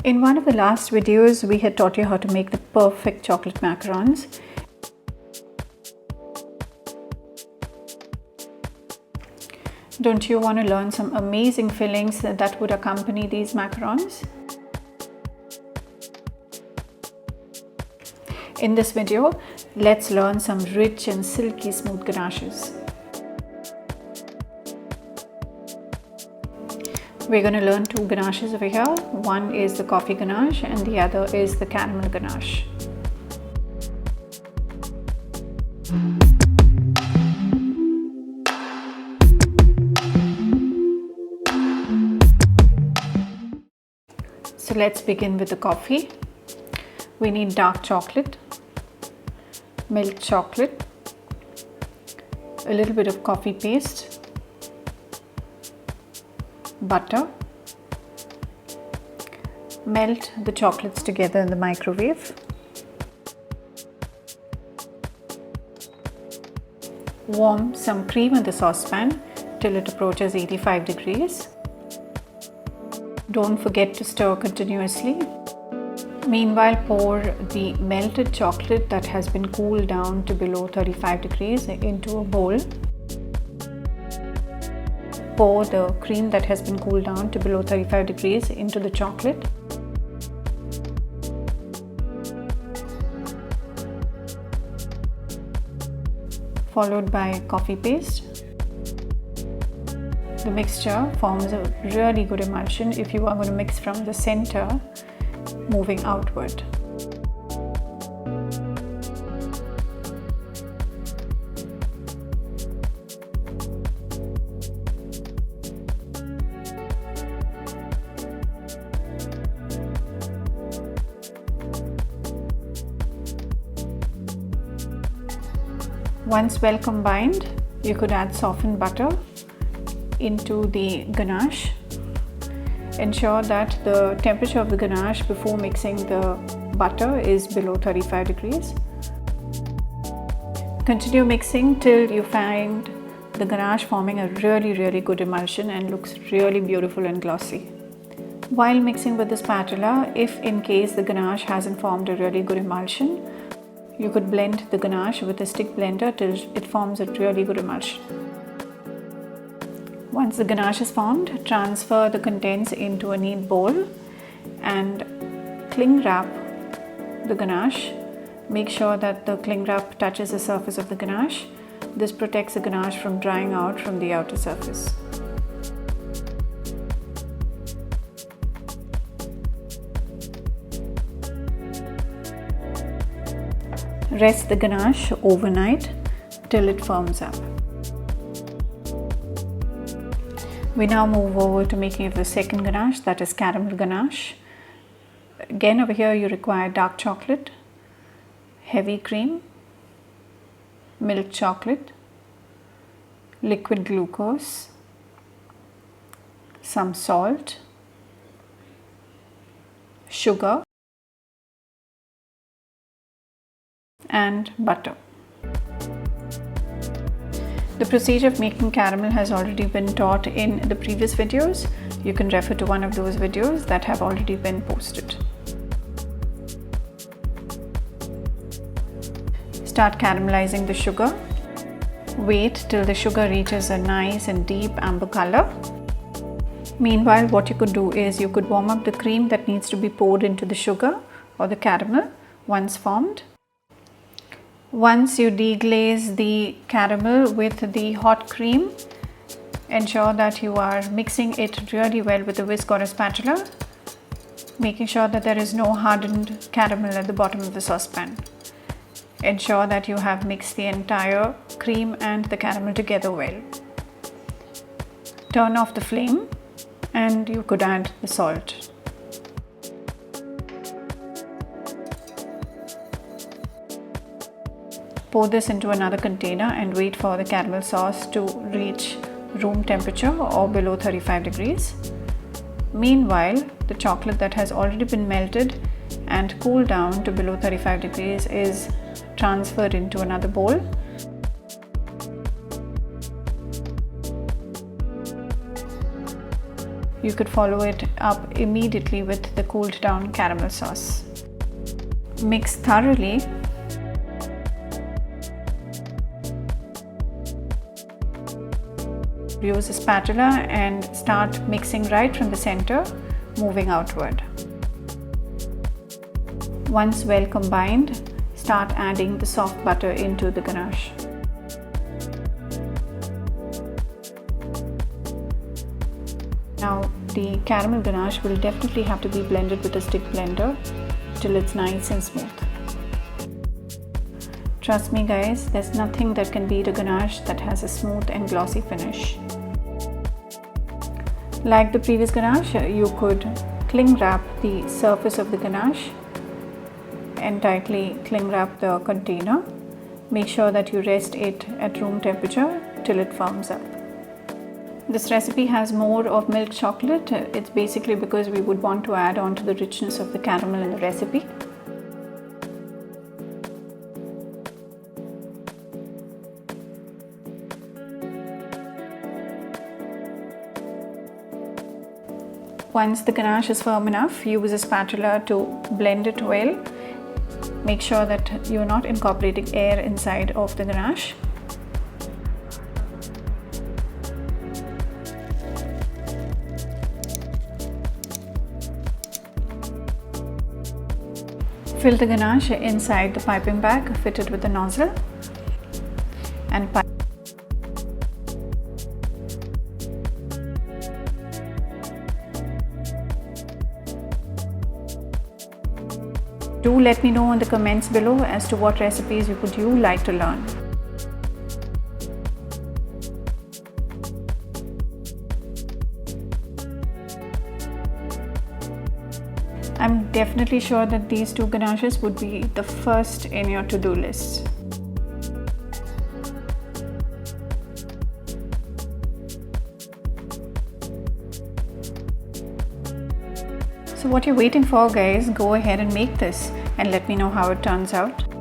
In one of the last videos, we had taught you how to make the perfect chocolate macarons. Don't you want to learn some amazing fillings that would accompany these macarons? In this video, let's learn some rich and silky smooth ganaches. We're going to learn two ganaches over here. One is the Coffee Ganache and the other is the Caramel Ganache. So let's begin with the coffee. We need dark chocolate, milk chocolate, a little bit of coffee paste, butter. Melt the chocolates together in the microwave. Warm some cream in the saucepan till it approaches 85 degrees. Don't forget to stir continuously. Meanwhile, pour the melted chocolate that has been cooled down to below 35 degrees into a bowl. Pour the cream that has been cooled down to below 35 degrees into the chocolate. Followed by coffee paste. The mixture forms a really good emulsion if you are going to mix from the center moving outward. Once well combined, you could add softened butter into the ganache. Ensure that the temperature of the ganache before mixing the butter is below 35 degrees. Continue mixing till you find the ganache forming a really good emulsion and looks really beautiful and glossy. While mixing with the spatula, if in case the ganache hasn't formed a really good emulsion, you could blend the ganache with a stick blender till it forms a really good emulsion. Once the ganache is formed, transfer the contents into a neat bowl and cling wrap the ganache. Make sure that the cling wrap touches the surface of the ganache. This protects the ganache from drying out from the outer surface. Rest the ganache overnight till it firms up. We now move over to making of the second ganache, that is Caramel Ganache. Again, over here you require dark chocolate, heavy cream, milk chocolate, liquid glucose, some salt, sugar, and butter. The procedure of making caramel has already been taught in the previous videos. You can refer to one of those videos that have already been posted. Start caramelizing the sugar. Wait till the sugar reaches a nice and deep amber color. Meanwhile, what you could do is you could warm up the cream that needs to be poured into the sugar or the caramel once formed. Once you deglaze the caramel with the hot cream, ensure that you are mixing it really well with a whisk or a spatula, making sure that there is no hardened caramel at the bottom of the saucepan. Ensure that you have mixed the entire cream and the caramel together well. Turn off the flame and you could add the salt. Pour this into another container and wait for the caramel sauce to reach room temperature or below 35 degrees. Meanwhile, the chocolate that has already been melted and cooled down to below 35 degrees is transferred into another bowl. you could follow it up immediately with the cooled down caramel sauce. Mix thoroughly. Use a spatula and start mixing right from the center, moving outward. Once well combined, start adding the soft butter into the ganache. Now the caramel ganache will definitely have to be blended with a stick blender till it's nice and smooth. Trust me guys, there's nothing that can beat a ganache that has a smooth and glossy finish. Like the previous ganache, you could cling wrap the surface of the ganache and tightly cling wrap the container. Make sure that you rest it at room temperature till it firms up. This recipe has more of milk chocolate. It's basically because we would want to add on to the richness of the caramel in the recipe. Once the ganache is firm enough, use a spatula to blend it well. Make sure that you're not incorporating air inside of the ganache. Fill the ganache inside the piping bag fitted with a nozzle and pipe. Do let me know in the comments below as to what recipes would you like to learn. I'm definitely sure that these two ganaches would be the first in your to-do list. So what you're waiting for guys, go ahead and make this and let me know how it turns out.